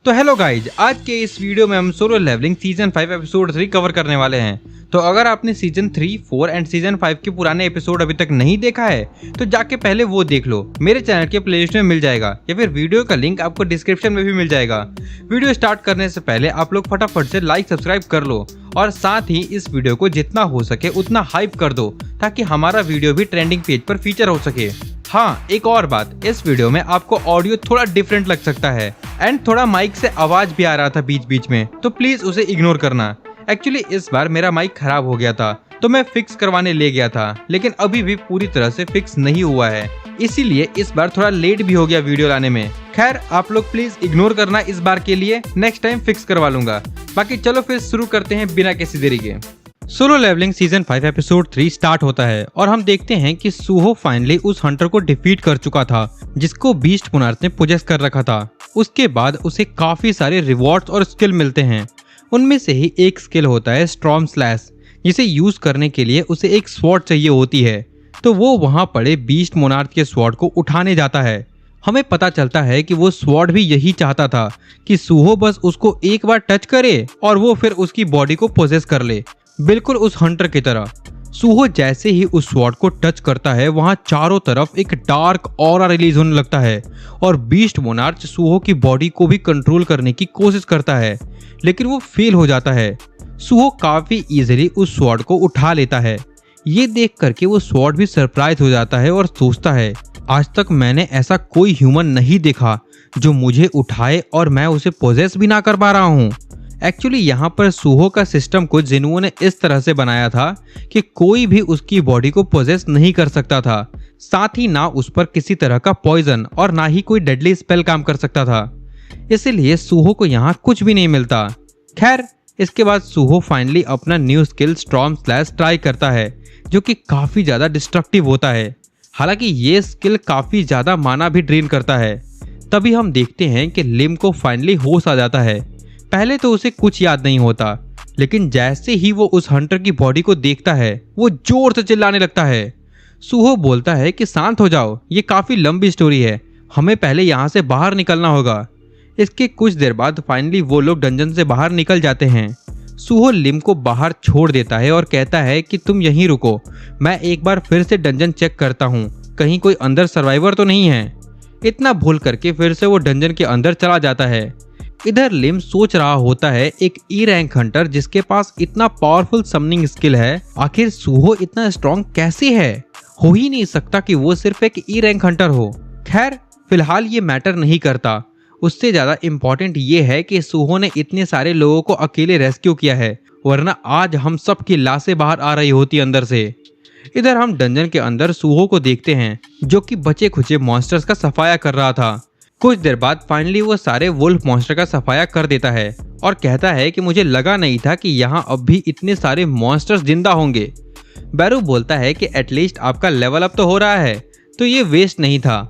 तो hello guys, आज के इस वीडियो में हम solo leveling season 5 episode 3 cover करने वाले हैं। तो अगर आपने सीजन 3, 4 एंड सीजन 5 के पुराने एपिसोड अभी तक नहीं देखा है तो जाके पहले वो देख लो। मेरे चैनल के प्लेलिस्ट में मिल जाएगा या फिर वीडियो का लिंक आपको डिस्क्रिप्शन में भी मिल जाएगा। वीडियो स्टार्ट करने से पहले आप लोग फटाफट से लाइक सब्सक्राइब कर लो और साथ ही इस वीडियो को जितना हो सके उतना हाइप कर दो ताकि हमारा वीडियो भी ट्रेंडिंग पेज पर फीचर हो सके। हाँ, एक और बात, इस वीडियो में आपको ऑडियो थोड़ा डिफरेंट लग सकता है एंड थोड़ा माइक से आवाज भी आ रहा था बीच बीच में, तो प्लीज उसे इग्नोर करना। एक्चुअली इस बार मेरा माइक खराब हो गया था तो मैं फिक्स करवाने ले गया था, लेकिन अभी भी पूरी तरह से फिक्स नहीं हुआ है, इसीलिए इस बार थोड़ा लेट भी हो गया वीडियो लाने में। खैर, आप लोग प्लीज इग्नोर करना इस बार के लिए, नेक्स्ट टाइम फिक्स करवा लूंगा। बाकी चलो फिर शुरू करते हैं बिना किसी देरी के। Solo leveling season 5 episode 3 start होता है और हम देखते हैं कि सूहो फाइनली उस हंटर को डिफीट कर चुका था जिसको बीस्ट मोनार्च ने पोजेस कर रखा था। उसके बाद उसे काफी सारे रिवॉर्ड्स और स्किल मिलते हैं। उनमें से ही एक स्किल होता है स्टॉर्म स्लैश, जिसे यूज करने के लिए उसे एक स्वॉर्ड चाहिए होती है। तो वो वहां पड़े बीस्ट मोनार्च के स्वॉर्ड को उठाने जाता है। हमें पता चलता है कि वो स्वॉर्ड भी यही चाहता था कि सूहो बस उसको एक बार टच करे और वो फिर उसकी बॉडी को पोजेस कर ले, बिल्कुल उस हंटर की तरह। सूहो जैसे ही उस स्वॉर्ड को टच करता है वहां चारों तरफ एक डार्क ऑरा रिलीज होने लगता है और बीस्ट मोनार्च सूहो की बॉडी को भी कंट्रोल करने की कोशिश करता है, लेकिन वो फेल हो जाता है। सूहो काफी इजीली उस स्वॉर्ड को उठा लेता है। ये देख करके वो स्वॉर्ड भी सरप्राइज हो जाता है और सोचता है, आज तक मैंने ऐसा कोई ह्यूमन नहीं देखा जो मुझे उठाए और मैं उसे पोजेस भी ना कर पा रहा हूँ। एक्चुअली यहाँ पर सूहो का सिस्टम को जिनुओं ने इस तरह से बनाया था कि कोई भी उसकी बॉडी को पोजेस नहीं कर सकता था, साथ ही ना उस पर किसी तरह का पॉइजन और ना ही कोई डेडली स्पेल काम कर सकता था, इसीलिए सूहो को यहाँ कुछ भी नहीं मिलता। खैर, इसके बाद सूहो फाइनली अपना new skill storm slash try करता है जो कि काफी ज्यादा डिस्ट्रक्टिव होता है। हालांकि ये स्किल काफी ज्यादा माना भी ड्रेन करता है। तभी हम देखते हैं कि लिम को फाइनली होश आ जाता है। पहले तो उसे कुछ याद नहीं होता, लेकिन जैसे ही वो उस हंटर की बॉडी को देखता है वो जोर से चिल्लाने लगता है। सूहो बोलता है कि शांत हो जाओ, ये काफी लंबी स्टोरी है, हमें पहले यहाँ से बाहर निकलना होगा। इसके कुछ देर बाद फाइनली वो लोग डंजन से बाहर निकल जाते हैं। सूहो लिम को बाहर छोड़ देता है और कहता है कि तुम यहीं रुको, मैं एक बार फिर से डंजन चेक करता हूँ, कहीं कोई अंदर सर्वाइवर तो नहीं है। इतना भूल करके फिर से वो डंजन के अंदर चला जाता है। इधर लिम सोच रहा होता है, एक ई रैंक हंटर जिसके पास इतना पावरफुल समनिंग स्किल है, आखिर सूहो इतना स्ट्रॉन्ग कैसे है? हो ही नहीं सकता कि वो सिर्फ एक ई रैंक हंटर हो। खैर, फिलहाल ये मैटर नहीं करता। उससे ज्यादा इम्पोर्टेंट ये है कि सूहो ने इतने सारे लोगों को अकेले रेस्क्यू किया है, वरना आज हम सब की लाशें बाहर आ रही होती अंदर से। इधर हम डंजन के अंदर सूहो को देखते हैं जो कि बचे खुचे मॉन्स्टर्स का सफाया कर रहा था। कुछ देर बाद फाइनली वो सारे वुल्फ मॉन्स्टर का सफाया कर देता है और कहता है कि मुझे लगा नहीं था कि यहाँ अब भी इतने सारे मॉन्स्टर्स जिंदा होंगे। बैरू बोलता है कि एटलीस्ट आपका लेवल अप तो हो रहा है, तो ये वेस्ट नहीं था।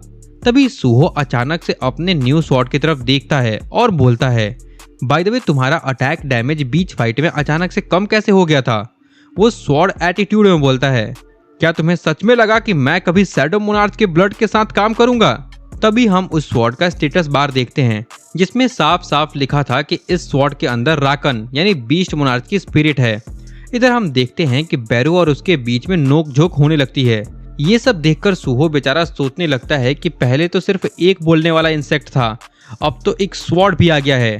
तभी सूहो अचानक से अपने न्यू स्वॉर्ड की तरफ देखता है और बोलता है, बाय द वे तुम्हारा अटैक डैमेज बीच फाइट में अचानक से कम कैसे हो गया था? वो स्वॉर्ड एटीट्यूड में बोलता है, क्या तुम्हें सच में लगा कि मैं कभी शैडो मोनार्च के ब्लड के साथ काम करूंगा? तभी हम उस स्वॉर्ड का स्टेटस बार देखते हैं जिसमें साफ साफ लिखा था कि इस स्वॉर्ड के अंदर राकन यानी बीस्ट मोनार्च की स्पिरिट है। इधर हम देखते हैं कि बैरू और उसके बीच में नोक-झोंक होने लगती है। ये सब देखकर सूहो बेचारा सोचने लगता है कि पहले तो सिर्फ एक बोलने वाला इंसेक्ट था, अब तो एक स्वॉर्ड भी आ गया है।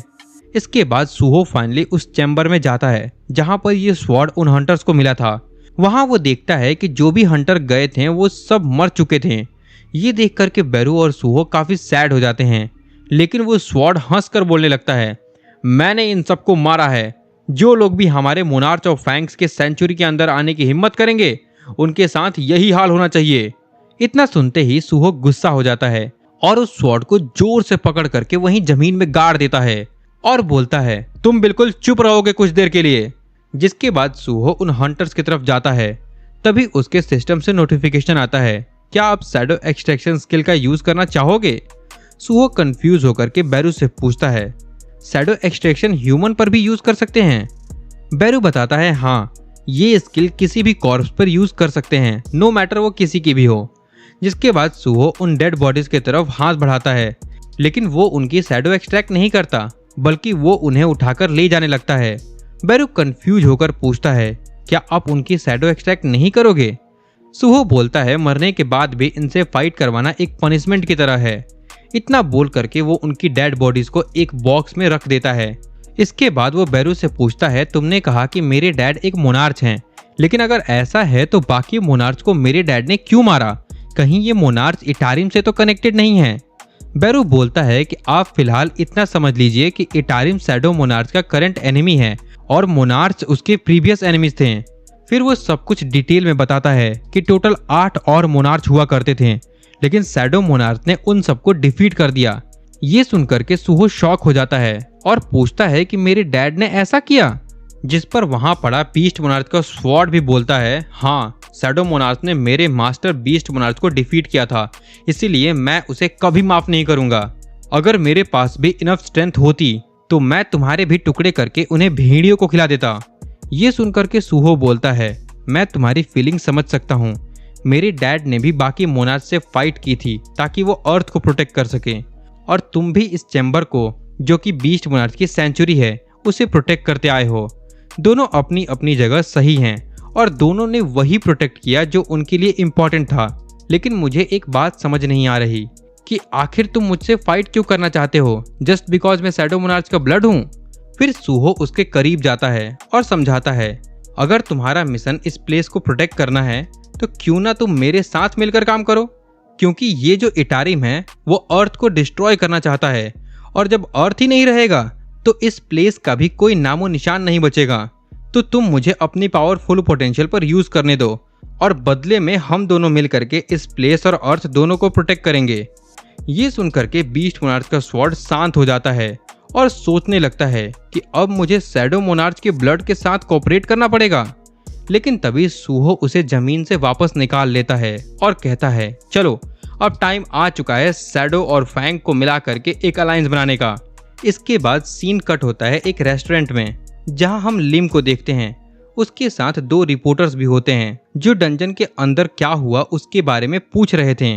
इसके बाद सूहो फाइनली उस चैम्बर में जाता है जहां पर ये स्वॉर्ड उन हंटर्स को मिला था। वहां वो देखता है कि जो भी हंटर गए थे वो सब मर चुके थे। ये देख करके बैरू और सूहो काफी सैड हो जाते हैं, लेकिन वो स्वॉर्ड हंसकर बोलने लगता है, मैंने इन सबको मारा है। जो लोग भी हमारे मोनार्च ऑफ फैंग्स के सेंचुरी के अंदर आने की हिम्मत करेंगे उनके साथ यही हाल होना चाहिए। इतना सुनते ही सूहो गुस्सा हो जाता है और उस स्वॉर्ड को जोर से पकड़ करके वहीं जमीन में गाड़ देता है और बोलता है, तुम बिल्कुल चुप रहोगे कुछ देर के लिए। जिसके बाद सूहो उन हंटर्स की तरफ जाता है। तभी उसके सिस्टम से नोटिफिकेशन आता है, क्या आप शैडो एक्सट्रैक्शन स्किल का यूज करना चाहोगे? सूहो कंफ्यूज होकर के बैरू से पूछता है, शैडो एक्सट्रैक्शन ह्यूमन पर भी यूज कर सकते हैं? बैरू बताता है, हाँ, ये स्किल किसी भी कॉर्प्स पर यूज कर सकते हैं, नो मैटर वो किसी की भी हो। जिसके बाद सूहो उन डेड बॉडीज की तरफ हाथ बढ़ाता है, लेकिन वो उनकी शैडो एक्सट्रैक्ट नहीं करता, बल्कि वो उन्हें उठाकर ले जाने लगता है। बैरू कंफ्यूज होकर पूछता है, क्या आप उनकी शैडो एक्सट्रैक्ट नहीं करोगे? सुहो बोलता है, मरने के बाद भी इनसे फाइट करवाना एक पनिशमेंट की तरह है। इतना बोल करके वो उनकी डेड बॉडीज को एक बॉक्स में रख देता है। इसके बाद वो बैरू से पूछता है, तुमने कहा कि मेरे डैड एक मोनार्च हैं, लेकिन अगर ऐसा है तो बाकी मोनार्च को मेरे डैड ने क्यों मारा? कहीं ये मोनार्च इटारिम से तो कनेक्टेड नहीं है? बैरू बोलता है कि आप फिलहाल इतना समझ लीजिए कि इटारिम शैडो मोनार्च का करंट एनिमी है और मोनार्च उसके प्रीवियस एनिमीज थे। फिर वो सब कुछ डिटेल में बताता है कि टोटल 8 और मोनार्च हुआ करते थे, लेकिन शैडो मोनार्च ने उन सबको डिफीट कर दिया। ये सुनकर के सुहो शॉक हो जाता है और पूछता है कि मेरे डैड ने ऐसा किया? जिस पर वहां पड़ा बीस्ट मोनार्च का स्वॉर्ड भी बोलता है, हाँ, शैडो मोनार्च ने मेरे मास्टर बीस्ट मोनार्च को डिफीट किया था, इसीलिए मैं उसे कभी माफ नहीं करूंगा। अगर मेरे पास भी इनफ स्ट्रेंथ होती तो मैं तुम्हारे भी टुकड़े करके उन्हें भेड़ियों को खिला देता। ये सुनकर के सुहो बोलता है, मैं तुम्हारी फीलिंग समझ सकता हूँ। मेरे डैड ने भी बाकी मोनार्च से फाइट की थी ताकि वो अर्थ को प्रोटेक्ट कर सके, और तुम भी इस चैम्बर को, जो कि बीस्ट मोनार्च की सेंचुरी है, उसे प्रोटेक्ट करते आए हो। दोनों अपनी अपनी जगह सही हैं और दोनों ने वही प्रोटेक्ट किया जो उनके लिए इम्पोर्टेंट था। लेकिन मुझे एक बात समझ नहीं आ रही कि आखिर तुम मुझसे फाइट क्यों करना चाहते हो? जस्ट बिकॉज मैं शैडो मोनार्च का ब्लड हूँ? फिर सुहो उसके करीब जाता है और समझाता है, अगर तुम्हारा मिशन इस प्लेस को प्रोटेक्ट करना है तो क्यों ना तुम मेरे साथ मिलकर काम करो, क्योंकि ये जो इटारिम है वो अर्थ को डिस्ट्रॉय करना चाहता है, और जब अर्थ ही नहीं रहेगा तो इस प्लेस का भी कोई नामो निशान नहीं बचेगा। तो तुम मुझे अपनी पावर फुल पोटेंशियल पर यूज करने दो, और बदले में हम दोनों मिल करके इस प्लेस और अर्थ दोनों को प्रोटेक्ट करेंगे। ये सुनकर के बीस्ट मोनार्च का स्वॉर्ड शांत हो जाता है और सोचने लगता है कि अब मुझे शैडो मोनार्च के ब्लड के साथ कोऑपरेट करना पड़ेगा। लेकिन तभी सुहो उसे जमीन से वापस निकाल लेता है और कहता है, चलो अब टाइम आ चुका है शैडो और फैंग को मिला करके एक अलायंस बनाने का। इसके बाद सीन कट होता है एक रेस्टोरेंट में, जहां हम लिम को देखते हैं। उसके साथ 2 रिपोर्टर्स भी होते हैं जो डंजन के अंदर क्या हुआ उसके बारे में पूछ रहे थे।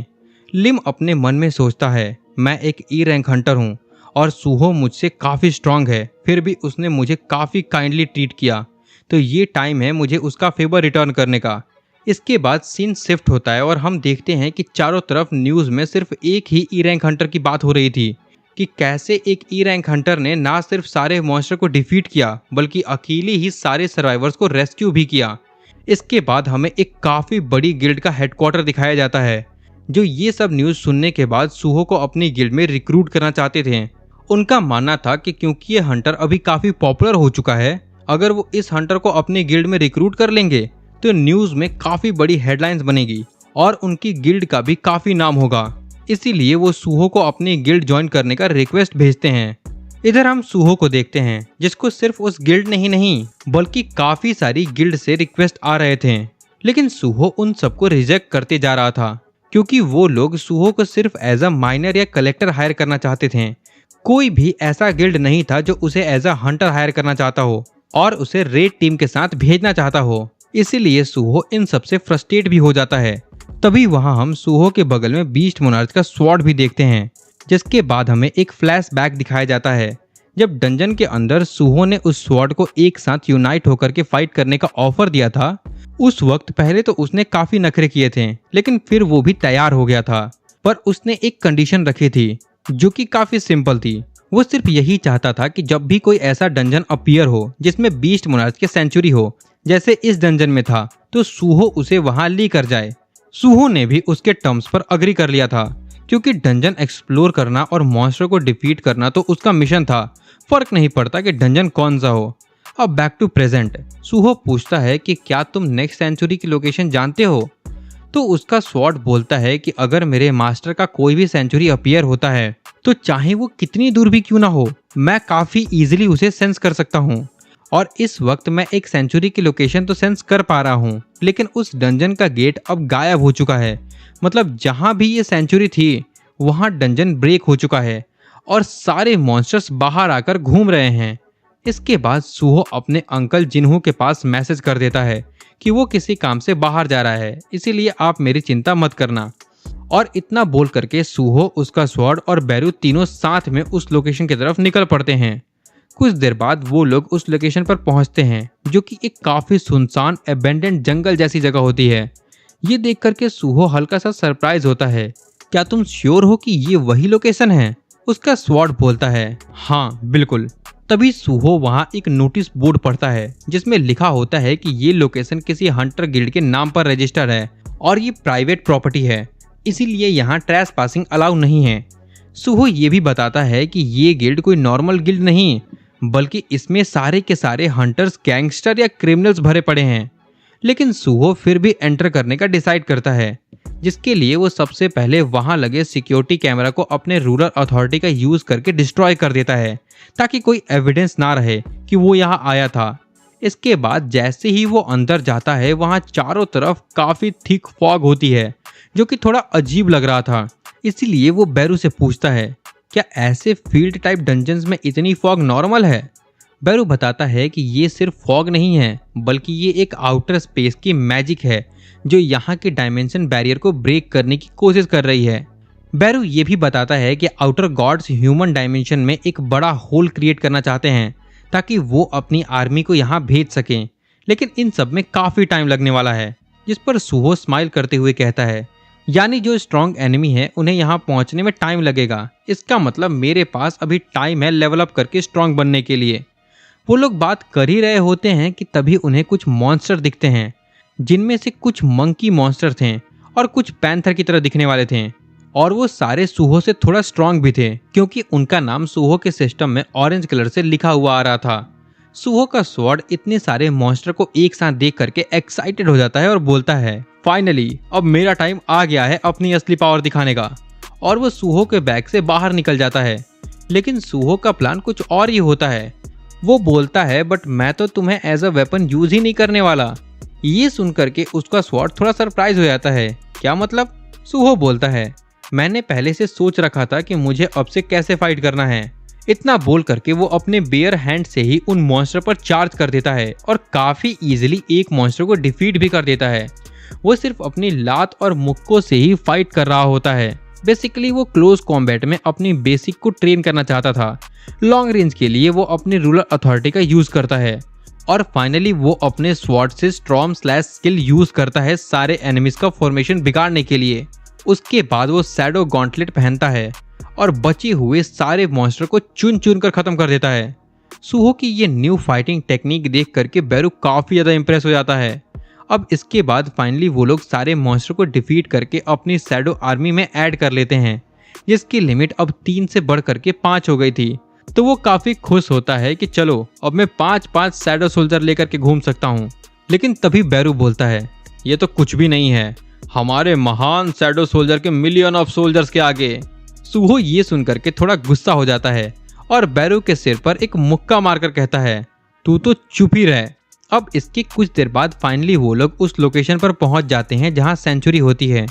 लिम अपने मन में सोचता है, मैं एक ई रैंक हंटर हूँ और सुहो मुझसे काफ़ी स्ट्रांग है, फिर भी उसने मुझे काफ़ी काइंडली ट्रीट किया, तो ये टाइम है मुझे उसका फेवर रिटर्न करने का। इसके बाद सीन शिफ्ट होता है और हम देखते हैं कि चारों तरफ न्यूज़ में सिर्फ एक ही ई रैंक हंटर की बात हो रही थी कि कैसे एक ई रैंक हंटर ने ना सिर्फ सारे मॉन्स्टर को डिफीट किया बल्कि अकेले ही सारे सर्वाइवर्स को रेस्क्यू भी किया। इसके बाद हमें एक काफ़ी बड़ी गिल्ड का हेडक्वार्टर दिखाया जाता है, जो ये सब न्यूज़ सुनने के बाद सुहो को अपनी गिल्ड में रिक्रूट करना चाहते थे। उनका मानना था कि क्योंकि ये हंटर अभी काफ़ी पॉपुलर हो चुका है, अगर वो इस हंटर को अपनी गिल्ड में रिक्रूट कर लेंगे तो न्यूज़ में काफ़ी बड़ी हेडलाइंस बनेगी और उनकी गिल्ड का भी काफ़ी नाम होगा। इसीलिए वो सुहो को अपनी गिल्ड ज्वाइन करने का रिक्वेस्ट भेजते हैं। इधर हम सुहो को देखते हैं, जिसको सिर्फ उस गिल्ड नहीं बल्कि काफ़ी सारी गिल्ड से रिक्वेस्ट आ रहे थे, लेकिन सुहो उन सबको रिजेक्ट करते जा रहा था क्योंकि वो लोग सुहो को सिर्फ एज अ माइनर या कलेक्टर हायर करना चाहते थे। कोई भी ऐसा गिल्ड नहीं था जो उसे एज अ हंटर हायर करना चाहता हो और उसे रेड टीम के साथ भेजना चाहता हो। इसीलिए सुहो इन सबसे फ्रस्ट्रेट भी हो जाता है। तभी वहां हम सुहो के बगल में बीस्ट मोनार्च का स्वॉर्ड भी देखते हैं, जिसके बाद हमें एक फ्लैशबैक दिखाया जाता है जब डंजन के अंदर सुहो ने उस स्वॉर्ड को एक साथ यूनाइट होकर के फाइट करने का ऑफर दिया था। उस वक्त पहले तो उसने काफी नखरे किए थे, लेकिन फिर वो भी तैयार हो गया था, पर उसने एक कंडीशन रखी थी जो कि काफी सिंपल थी। वो सिर्फ यही चाहता था कि जब भी कोई ऐसा डंजन अपीयर हो जिसमें बीस्ट मोनार्च की सेंचुरी हो, जैसे इस डंजन में था, तो सुहो उसे वहां लेकर जाए। सुहो ने भी उसके टर्म्स पर अग्री कर लिया था, क्योंकि डंजन एक्सप्लोर करना और मॉन्स्टर को डिफीट करना तो उसका मिशन था, फर्क नहीं पड़ता कि डंजन कौन सा हो। अब बैक टू प्रेजेंट, सुहो पूछता है कि क्या तुम नेक्स्ट सेंचुरी की लोकेशन जानते हो? तो उसका स्वॉर्ड बोलता है कि अगर मेरे मास्टर का कोई भी सेंचुरी अपीयर होता है तो चाहे वो कितनी दूर भी क्यों ना हो, मैं काफी इजीली उसे सेंस कर सकता हूँ। और इस वक्त मैं एक सेंचुरी की लोकेशन तो सेंस कर पा रहा हूँ, लेकिन उस डंजन का गेट अब गायब हो चुका है। मतलब जहाँ भी ये सेंचुरी थी वहाँ डंजन ब्रेक हो चुका है और सारे मॉन्स्टर्स बाहर आकर घूम रहे हैं। इसके बाद सुहो अपने अंकल जिन्हू के पास मैसेज कर देता है कि वो किसी काम से बाहर जा रहा है, इसीलिए आप मेरी चिंता मत करना। और इतना बोल करके सूहो, उसका स्वॉर्ड और बैरू तीनों साथ में उस लोकेशन की तरफ निकल पड़ते हैं। कुछ देर बाद वो लोग उस लोकेशन पर पहुंचते हैं जो कि एक काफी सुनसान एबेंडेंड जंगल जैसी जगह होती है। ये देख करके सूहो हल्का सा सरप्राइज होता है। क्या तुम श्योर हो कि ये वही लोकेशन है? उसका स्वॉर्ड बोलता है, हाँ बिल्कुल। तभी सूहो वहाँ एक नोटिस बोर्ड पढ़ता है जिसमें लिखा होता है कि ये लोकेशन किसी हंटर गिल्ड के नाम पर रजिस्टर है और ये प्राइवेट प्रॉपर्टी है, इसीलिए यहाँ ट्रेस पासिंग अलाउ नहीं है। सूहो ये भी बताता है कि ये गिल्ड कोई नॉर्मल गिल्ड नहीं, बल्कि इसमें सारे के सारे हंटर्स, गैंगस्टर या क्रिमिनल्स भरे पड़े हैं। लेकिन सूहो फिर भी एंटर करने का डिसाइड करता है, जिसके लिए वो सबसे पहले वहां लगे सिक्योरिटी कैमरा को अपने रूरल अथॉरिटी का यूज करके डिस्ट्रॉय कर देता है, ताकि कोई एविडेंस ना रहे कि वो यहाँ आया था। इसके बाद जैसे ही वो अंदर जाता है, वहाँ चारों तरफ काफी थिक फॉग होती है, जो कि थोड़ा अजीब लग रहा था। इसीलिए वो बैरू से पूछता है, क्या ऐसे फील्ड टाइप डंजन्स में इतनी फॉग नॉर्मल है? बैरू बताता है कि ये सिर्फ फॉग नहीं है, बल्कि ये एक आउटर स्पेस की मैजिक है जो यहाँ के डायमेंशन बैरियर को ब्रेक करने की कोशिश कर रही है। बैरू ये भी बताता है कि आउटर गॉड्स ह्यूमन डायमेंशन में एक बड़ा होल क्रिएट करना चाहते हैं ताकि वो अपनी आर्मी को यहाँ भेज सकें, लेकिन इन सब में काफ़ी टाइम लगने वाला है। जिस पर सूहो स्माइल करते हुए कहता है, यानी जो स्ट्रॉन्ग एनिमी है उन्हें यहाँ पहुँचने में टाइम लगेगा, इसका मतलब मेरे पास अभी टाइम है लेवल अप करके स्ट्रॉन्ग बनने के लिए। वो लोग बात कर ही रहे होते हैं कि तभी उन्हें कुछ मॉन्स्टर दिखते हैं, जिनमें से कुछ मंकी मॉन्स्टर थे और कुछ पैंथर की तरह दिखने वाले थे, और वो सारे सूहो से थोड़ा स्ट्रॉन्ग भी थे क्योंकि उनका नाम सूहो के सिस्टम में ऑरेंज कलर से लिखा हुआ आ रहा था। सूहो का स्वॉर्ड इतने सारे मॉन्स्टर को एक साथ देख करके एक्साइटेड हो जाता है और बोलता है, फाइनली अब मेरा टाइम आ गया है अपनी असली पावर दिखाने का। और वो सूहो के बैग से बाहर निकल जाता है। लेकिन सूहो का प्लान कुछ और ही होता है। वो बोलता है, बट मैं तो तुम्हें एज अ वेपन यूज ही नहीं करने वाला। ये सुन करके उसका स्वॉर्ड थोड़ा सरप्राइज हो जाता है। क्या मतलब? सूहो बोलता है, मैंने पहले से सोच रखा था कि मुझे अब से कैसे फाइट करना है। इतना बोल करके वो अपने बेयर हैंड से ही उन मॉन्स्टर पर चार्ज कर देता है और काफी इजीली एक मॉन्स्टर को डिफीट भी कर देता है। वो सिर्फ अपनी लात और मुक्कों से ही फाइट कर रहा होता है। बेसिकली वो क्लोज कॉम्बैट में अपनी बेसिक को ट्रेन करना चाहता था। लॉन्ग रेंज के लिए वो अपनी रूरल अथॉरिटी का यूज करता है और फाइनली वो अपने स्वॉर्ड से स्ट्रॉम/स्किल यूज करता है सारे एनिमीज का फॉर्मेशन बिगाड़ने के लिए। उसके बाद वो शैडो गॉन्टलेट पहनता है और बचे हुए सारे मॉन्स्टर को चुन चुन कर खत्म कर देता है। सूहो की ये न्यू फाइटिंग टेक्निक देख करके बैरू काफी ज्यादा इंप्रेस हो जाता है। अब इसके बाद फाइनली वो लोग सारे मॉन्स्टर को डिफीट करके अपनी शैडो आर्मी में ऐड कर लेते हैं, जिसकी लिमिट अब 3 से बढ़ करके 5 हो गई थी। तो वो काफी खुश होता है कि चलो अब मैं 5-5 शैडो सोल्जर लेकर के घूम सकता हूँ। लेकिन तभी बैरू बोलता है, ये तो कुछ भी नहीं है हमारे महान शैडो सोल्जर के मिलियन ऑफ सोल्जर्स के आगे। सूहो ये सुन करके थोड़ा गुस्सा हो जाता है और बैरू के सिर पर एक मुक्का मारकर कहता है, तू तो चुप ही रह। अब इसके कुछ देर बाद फाइनली वो लोग उस लोकेशन पर पहुंच जाते हैं जहां सेंचुरी होती है।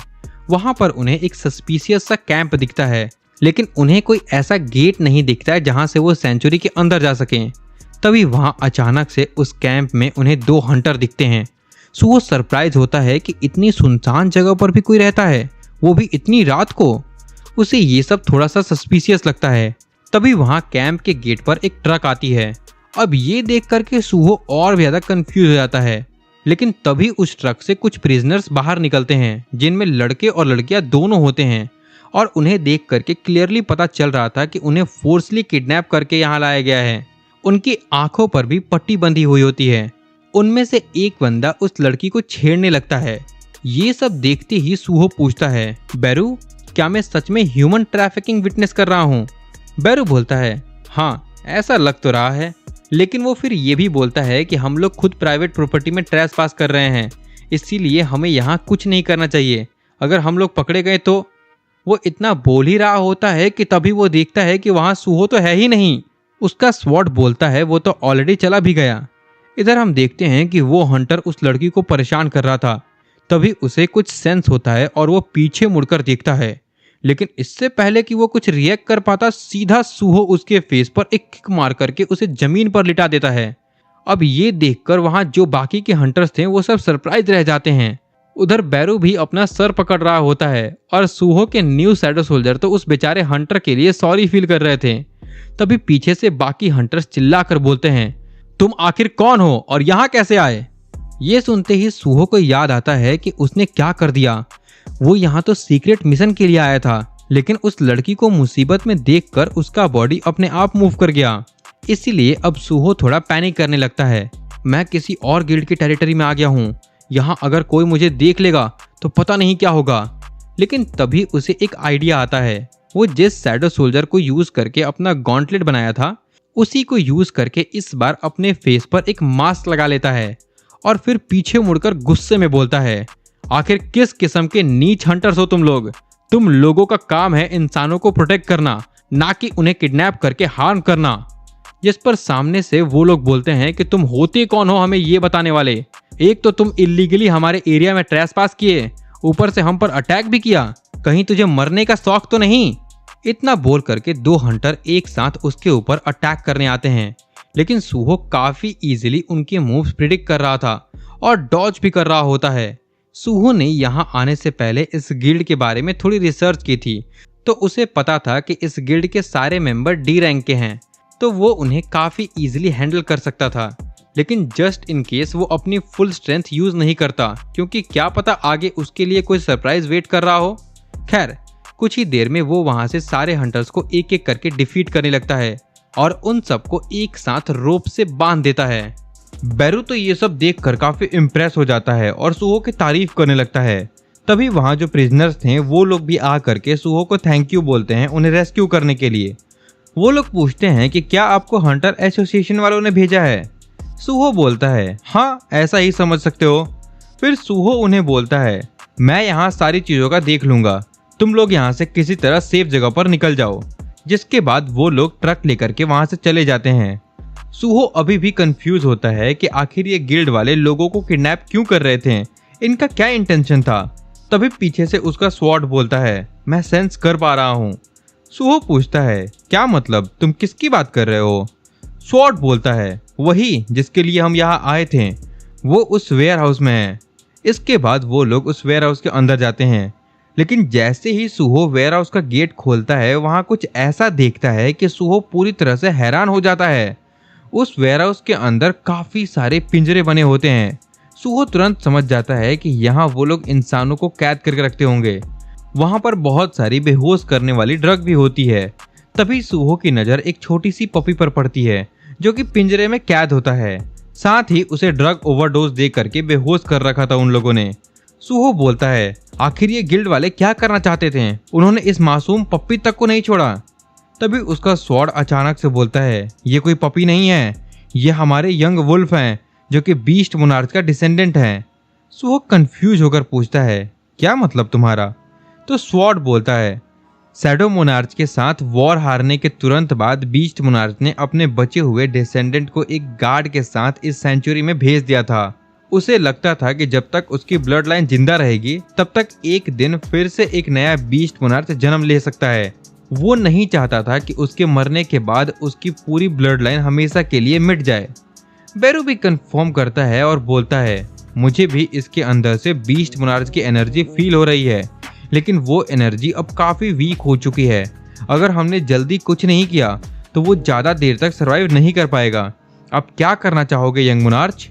वहां पर उन्हें एक सस्पिशियस सा कैंप दिखता है, लेकिन उन्हें कोई ऐसा गेट नहीं दिखता है जहां से वो सेंचुरी के अंदर जा सकें। तभी वहां अचानक से उस कैंप में उन्हें 2 हंटर दिखते हैं। सो वो सरप्राइज होता है कि इतनी सुनसान जगह पर भी कोई रहता है, वो भी इतनी रात को। उसे ये सब थोड़ा सा सस्पिशियस लगता है। तभी वहां कैंप के गेट पर एक ट्रक आती है। अब ये देख करके सूहो और भी ज्यादा कंफ्यूज हो जाता है। लेकिन तभी उस ट्रक से कुछ प्रिजनर्स बाहर निकलते हैं, जिनमें लड़के और लड़कियां दोनों होते हैं, और उन्हें देख करके क्लियरली पता चल रहा था कि उन्हें फोर्सली किडनैप करके यहाँ लाया गया है। उनकी आंखों पर भी पट्टी बंधी हुई होती है। उनमें से एक बंदा उस लड़की को छेड़ने लगता है। ये सब देखते ही सूहो पूछता है, बैरू क्या मैं सच में ह्यूमन ट्रैफिकिंग विटनेस कर रहा हूँ? बैरू बोलता है, हाँ ऐसा लग तो रहा है। लेकिन वो फिर ये भी बोलता है कि हम लोग खुद प्राइवेट प्रॉपर्टी में ट्रेस पास कर रहे हैं, इसीलिए हमें यहाँ कुछ नहीं करना चाहिए। अगर हम लोग पकड़े गए तो। वो इतना बोल ही रहा होता है कि तभी वो देखता है कि वहाँ सूहो तो है ही नहीं। उसका स्वॉर्ड बोलता है वो तो ऑलरेडी चला भी गया। इधर हम देखते हैं कि वो हंटर उस लड़की को परेशान कर रहा था। तभी उसे कुछ सेंस होता है और वो पीछे मुड़कर देखता है, लेकिन इससे पहले कि वो कुछ रिएक्ट कर पाता, सीधा सूहो उसके फेस पर एक किक मार करके उसे जमीन पर लिटा देता है। अब ये देखकर वहां जो बाकी के हंटर्स थे वो सब सरप्राइज रह जाते हैं। उधर बैरू भी अपना सर पकड़ रहा होता है और सूहो के न्यू शैडो सोल्जर तो उस बेचारे हंटर के लिए सॉरी फील कर रहे थे। तभी पीछे से बाकी हंटर्स चिल्लाकर बोलते हैं, तुम आखिर कौन हो और यहाँ कैसे आए? ये सुनते ही सूहो को याद आता है कि उसने क्या कर दिया। वो यहाँ तो सीक्रेट मिशन के लिए आया था, लेकिन उस लड़की को मुसीबत में देखकर उसका बॉडी अपने आप मूव कर गया। इसीलिए अब सूहो थोड़ा पैनिक करने लगता है। मैं किसी और गिल्ड की टेरिटरी में आ गया हूँ, यहाँ अगर कोई मुझे देख लेगा तो पता नहीं क्या होगा। लेकिन तभी उसे एक आइडिया आता है। वो जिस शैडो सोल्जर को यूज करके अपना गॉन्टलेट बनाया था, उसी को यूज करके इस बार अपने फेस पर एक मास्क लगा लेता है और फिर पीछे मुड़कर गुस्से में बोलता है, आखिर किस किस्म के नीच हंटर्स हो तुम लोग? तुम लोगों का काम है इंसानों को प्रोटेक्ट करना, ना कि उन्हें किडनैप करके हार्म करना। जिस पर सामने से वो लोग बोलते हैं कि तुम होते कौन हो हमें ये बताने वाले? एक तो तुम इल्लीगली हमारे एरिया में ट्रेसपास किए, ऊपर से हम पर अटैक भी किया। कहीं तुझे मरने का शौक तो नहीं? इतना बोल करके दो हंटर एक साथ उसके ऊपर अटैक करने आते हैं, लेकिन सूहो काफी इजीली उनके मूव्स प्रिडिक्ट कर रहा था और डॉज भी कर रहा होता है। सूहो ने यहाँ आने से पहले इस गिल्ड के बारे में थोड़ी रिसर्च की थी, तो उसे पता था कि इस गिल्ड के सारे मेंबर डी रैंक के हैं, तो वो उन्हें काफी इजीली हैंडल कर सकता था। लेकिन जस्ट इन केस वो अपनी फुल स्ट्रेंथ यूज नहीं करता, क्योंकि क्या पता आगे उसके लिए कोई सरप्राइज वेट कर रहा हो। खैर, कुछ ही देर में वो वहां से सारे हंटर्स को एक एक करके डिफीट करने लगता है और उन सबको एक साथ रोप से बांध देता है। बैरू तो ये सब देखकर काफी इम्प्रेस हो जाता है और सूहो की तारीफ करने लगता है। तभी वहां जो प्रिजनर्स थे वो लोग भी आ करके सूहो को थैंक यू बोलते हैं उन्हें रेस्क्यू करने के लिए। वो लोग पूछते हैं कि क्या आपको हंटर एसोसिएशन वालों ने भेजा है? सूहो बोलता है, हाँ ऐसा ही समझ सकते हो। फिर सूहो उन्हें बोलता है, मैं यहाँ सारी चीजों का देख लूंगा, तुम लोग यहाँ से किसी तरह सेफ जगह पर निकल जाओ। जिसके बाद वो लोग ट्रक लेकर के वहां से चले जाते हैं। सूहो अभी भी कंफ्यूज होता है कि आखिर ये गिल्ड वाले लोगों को किडनैप क्यों कर रहे थे, इनका क्या इंटेंशन था। तभी पीछे से उसका स्वॉर्ड बोलता है, मैं सेंस कर पा रहा हूँ। सूहो पूछता है, क्या मतलब, तुम किसकी बात कर रहे हो? स्वॉर्ड बोलता है, वही जिसके लिए हम यहाँ आए थे, वो उस वेयर हाउस में है। इसके बाद वो लोग उस वेयर हाउस के अंदर जाते हैं, लेकिन जैसे ही सूहो वेयर हाउस का गेट खोलता है वहाँ कुछ ऐसा देखता है कि सूहो पूरी तरह से हैरान हो जाता है। उस वेयर हाउस के अंदर काफी सारे पिंजरे बने होते हैं। सूहो तुरंत समझ जाता है कि यहाँ वो लोग इंसानों को कैद करके रखते होंगे। वहाँ पर बहुत सारी बेहोश करने वाली ड्रग भी होती है। तभी सूहो की नज़र एक छोटी सी पपी पर पड़ती है जो कि पिंजरे में कैद होता है। साथ ही उसे ड्रग ओवरडोज दे करके बेहोश कर रखा था उन लोगों ने। सूहो बोलता है, आखिर ये गिल्ड वाले क्या करना चाहते थे? उन्होंने इस मासूम पप्पी तक को नहीं छोड़ा। तभी उसका स्वॉर्ड अचानक से बोलता है, ये कोई पपी नहीं है, ये हमारे यंग वुल्फ हैं जो कि बीस्ट मोनार्च का डिसेंडेंट है। सूहो कंफ्यूज होकर पूछता है, क्या मतलब तुम्हारा? तो स्वॉर्ड बोलता है, शैडो मोनार्च के साथ वॉर हारने के तुरंत बाद बीस्ट मोनार्च ने अपने बचे हुए डिसेंडेंट को एक गार्ड के साथ इस सेंचुरी में भेज दिया था। उसे लगता था कि जब तक उसकी ब्लड लाइन जिंदा रहेगी तब तक एक दिन फिर से एक नया बीस्ट मोनार्च जन्म ले सकता है। वो नहीं चाहता था कि उसके मरने के बाद उसकी पूरी ब्लड लाइन हमेशा के लिए मिट जाए। बैरू भी कंफर्म करता है और बोलता है, मुझे भी इसके अंदर से बीस्ट मोनार्च की एनर्जी फील हो रही है, लेकिन वो एनर्जी अब काफी वीक हो चुकी है। अगर हमने जल्दी कुछ नहीं किया तो वो ज्यादा देर तक सरवाइव नहीं कर पाएगा। अब क्या करना चाहोगे यंग मोनार्च?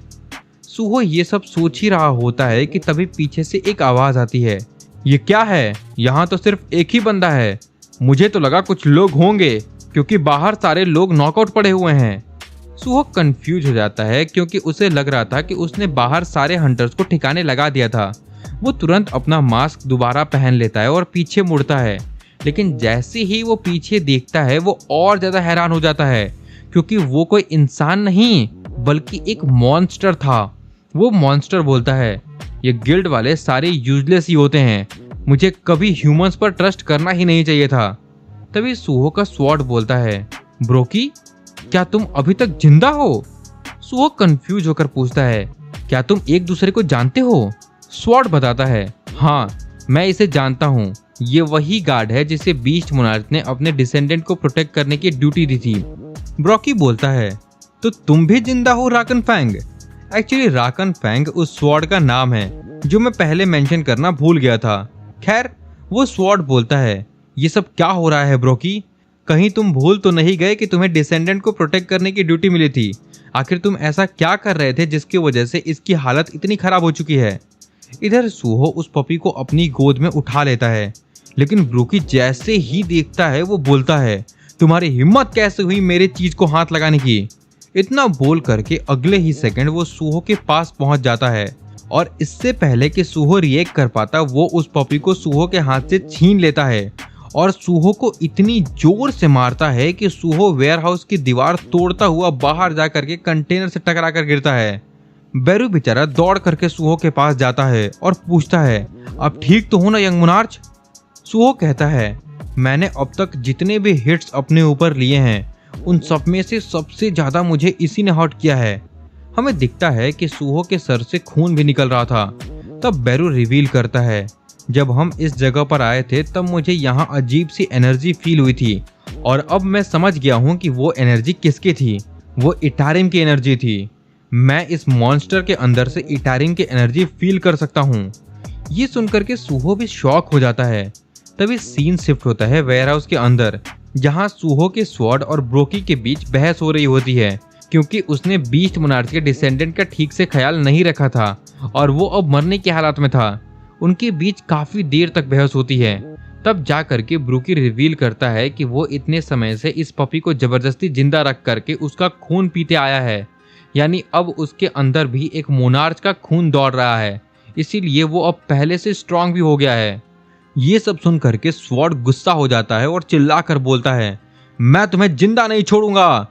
सूहो ये सब सोच ही रहा होता है कि तभी पीछे से एक आवाज आती है, ये क्या है? यहाँ तो सिर्फ एक ही बंदा है। मुझे तो लगा कुछ लोग होंगे क्योंकि बाहर सारे लोग नॉकआउट पड़े हुए हैं। सूहो कंफ्यूज हो जाता है क्योंकि उसे लग रहा था कि उसने बाहर सारे हंटर्स को ठिकाने लगा दिया था। वो तुरंत अपना मास्क दोबारा पहन लेता है और पीछे मुड़ता है, लेकिन जैसे ही वो पीछे देखता है वो और ज्यादा हैरान हो जाता है क्योंकि वो कोई इंसान नहीं बल्कि एक मॉन्स्टर था। वो मॉन्स्टर बोलता है, ये गिल्ड वाले सारे यूजलेस ही होते हैं, मुझे कभी ह्यूमंस पर ट्रस्ट करना ही नहीं चाहिए था। तभी सूहो का स्वॉर्ड बोलता है, ब्रोकी क्या तुम अभी तक जिंदा हो? सूहो कंफ्यूज होकर पूछता है, क्या तुम एक दूसरे को जानते हो? स्वॉर्ड बताता है, हाँ मैं इसे जानता हूँ, ये वही गार्ड है जिसे बीस्ट मोनार्च ने अपने डिसेंडेंट को प्रोटेक्ट करने की ड्यूटी दी थी। ब्रोकी बोलता है, तो तुम भी जिंदा हो राकन फैंग? एक्चुअली राकन फैंग उस स्वॉर्ड का नाम है जो मैं पहले मेंशन करना भूल गया था। खैर, वो स्वॉर्ड बोलता है, ये सब क्या हो रहा है ब्रोकी? कहीं तुम भूल तो नहीं गए कि तुम्हें डिसेंडेंट को प्रोटेक्ट करने की ड्यूटी मिली थी? आखिर तुम ऐसा क्या कर रहे थे जिसकी वजह से इसकी हालत इतनी खराब हो चुकी है? इधर सूहो उस पपी को अपनी गोद में उठा लेता है, लेकिन ब्रोकी जैसे ही देखता है वो बोलता है, तुम्हारी हिम्मत कैसे हुई मेरे चीज को हाथ लगाने की? इतना बोल करके अगले ही सेकंड वो सूहो के पास पहुंच जाता है और इससे पहले कि सूहो रिएक्ट कर पाता वो उस पपी को सूहो के हाथ से छीन लेता है और सूहो को इतनी जोर से मारता है कि सूहो वेयरहाउस की दीवार तोड़ता हुआ बाहर जा करके कंटेनर से टकरा कर गिरता है। बेरू बेचारा दौड़ करके सूहो के पास जाता है और पूछता है, अब ठीक तो हो ना यंग मोनार्च? सूहो कहता है, मैंने अब तक जितने भी हिट्स अपने ऊपर लिए हैं उन सब में से सबसे ज्यादा मुझे इसी ने हर्ट किया है। हमें दिखता है कि सूहो के सर से खून भी निकल रहा था। तब बेरू रिवील करता है, जब हम इस जगह पर आए थे तब मुझे यहाँ अजीब सी एनर्जी फील हुई थी और अब मैं समझ गया हूँ कि वो एनर्जी किसकी थी। वो इटारिम की एनर्जी थी। मैं इस मॉन्स्टर के अंदर से इटारिम की एनर्जी फील कर सकता हूँ। ये सुनकर के सूहो भी शॉक हो जाता है। तभी सीन शिफ्ट होता है वेयरहाउस के अंदर, जहाँ सूहो के स्वॉर्ड और ब्रोकी के बीच बहस हो रही होती है, क्योंकि उसने बीस्ट मोनार्च के डिसेंडेंट का ठीक से ख्याल नहीं रखा था और वो अब मरने के हालात में था। उनके बीच काफी देर तक बहस होती है। तब जा करके ब्रोकी रिवील करता है कि वो इतने समय से इस पपी को जबरदस्ती जिंदा रख करके उसका खून पीते आया है, यानी अब उसके अंदर भी एक मोनार्च का खून दौड़ रहा है, इसीलिए वो अब पहले से स्ट्रांग भी हो गया है। ये सब सुन करके स्वॉर्ड गुस्सा हो जाता है और चिल्ला कर बोलता है, मैं तुम्हें जिंदा नहीं छोड़ूंगा।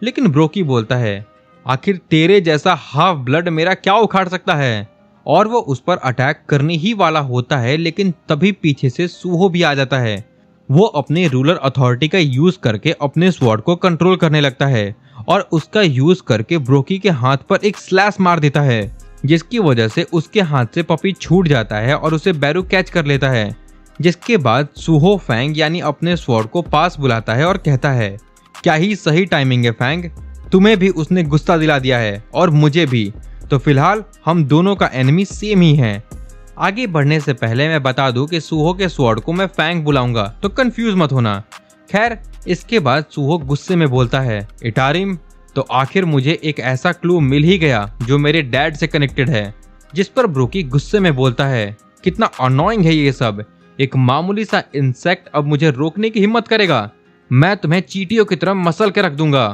लेकिन ब्रोकी बोलता है, आखिर तेरे जैसा हाफ ब्लड मेरा क्या उखाड़ सकता है? और वो उस पर अटैक करने ही वाला होता है, लेकिन तभी पीछे से सूहो भी आ जाता है। वो अपने रूलर अथॉरिटी का यूज करके अपने स्वॉर्ड को कंट्रोल करने लगता है और उसका यूज करके ब्रोकी के हाथ पर एक स्लैश मार देता है, जिसकी वजह से उसके हाथ से पपी छूट जाता है और उसे बेरू कैच कर लेता है। जिसके बाद सूहो फैंग यानी अपने स्वॉर्ड को पास बुलाता है और कहता है, क्या ही सही टाइमिंग है फैंग, तुम्हें भी उसने गुस्सा दिला दिया है और मुझे भी, तो फिलहाल हम दोनों का एनिमी सेम ही है। आगे बढ़ने से पहले मैं बता दूं कि सूहो के स्वॉर्ड को मैं फैंग बुलाऊंगा, तो कंफ्यूज मत होना। खैर, इसके बाद सूहो गुस्से में बोलता है, इटारिम, तो आखिर मुझे एक ऐसा क्लू मिल ही गया जो मेरे डैड से कनेक्टेड है। जिस पर ब्रोकी गुस्से में बोलता है, कितना अनोइंग है ये सब, एक मामूली सा इंसेक्ट अब मुझे रोकने की हिम्मत करेगा? मैं तुम्हें चींटियों की तरह मसल के रख दूंगा।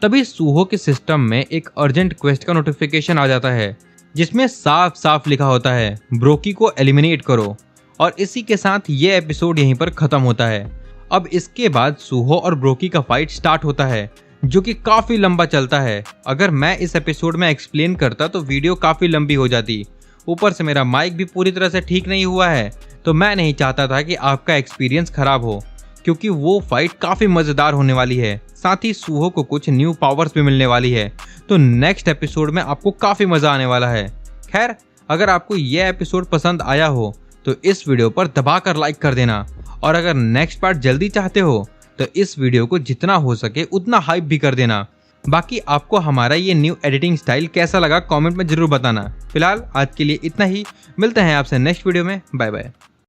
तभी सूहो के सिस्टम में एक अर्जेंट क्वेस्ट का नोटिफिकेशन आ जाता है, जिसमें साफ साफ लिखा होता है, ब्रोकी को एलिमिनेट करो। और इसी के साथ ये एपिसोड यहीं पर खत्म होता है। अब इसके बाद सूहो और ब्रोकी का फाइट स्टार्ट होता है, जो कि काफी लंबा चलता है। अगर मैं इस एपिसोड में एक्सप्लेन करता तो वीडियो काफी लंबी हो जाती। ऊपर से मेरा माइक भी पूरी तरह से ठीक नहीं हुआ है, तो मैं नहीं चाहता था कि आपका एक्सपीरियंस खराब हो, क्योंकि वो फाइट काफी मजेदार होने वाली है। साथ ही सूहो को कुछ न्यू पावर्स भी मिलने वाली है, तो नेक्स्ट एपिसोड में आपको काफी मजा आने वाला है। खैर, अगर आपको यह एपिसोड पसंद आया हो तो इस वीडियो पर दबाकर लाइक कर देना, और अगर नेक्स्ट पार्ट जल्दी चाहते हो तो इस वीडियो को जितना हो सके उतना हाइप भी कर देना। बाकी आपको हमारा ये न्यू एडिटिंग स्टाइल कैसा लगा कमेंट में जरूर बताना। फिलहाल आज के लिए इतना ही, मिलते हैं आपसे नेक्स्ट वीडियो में। Bye bye.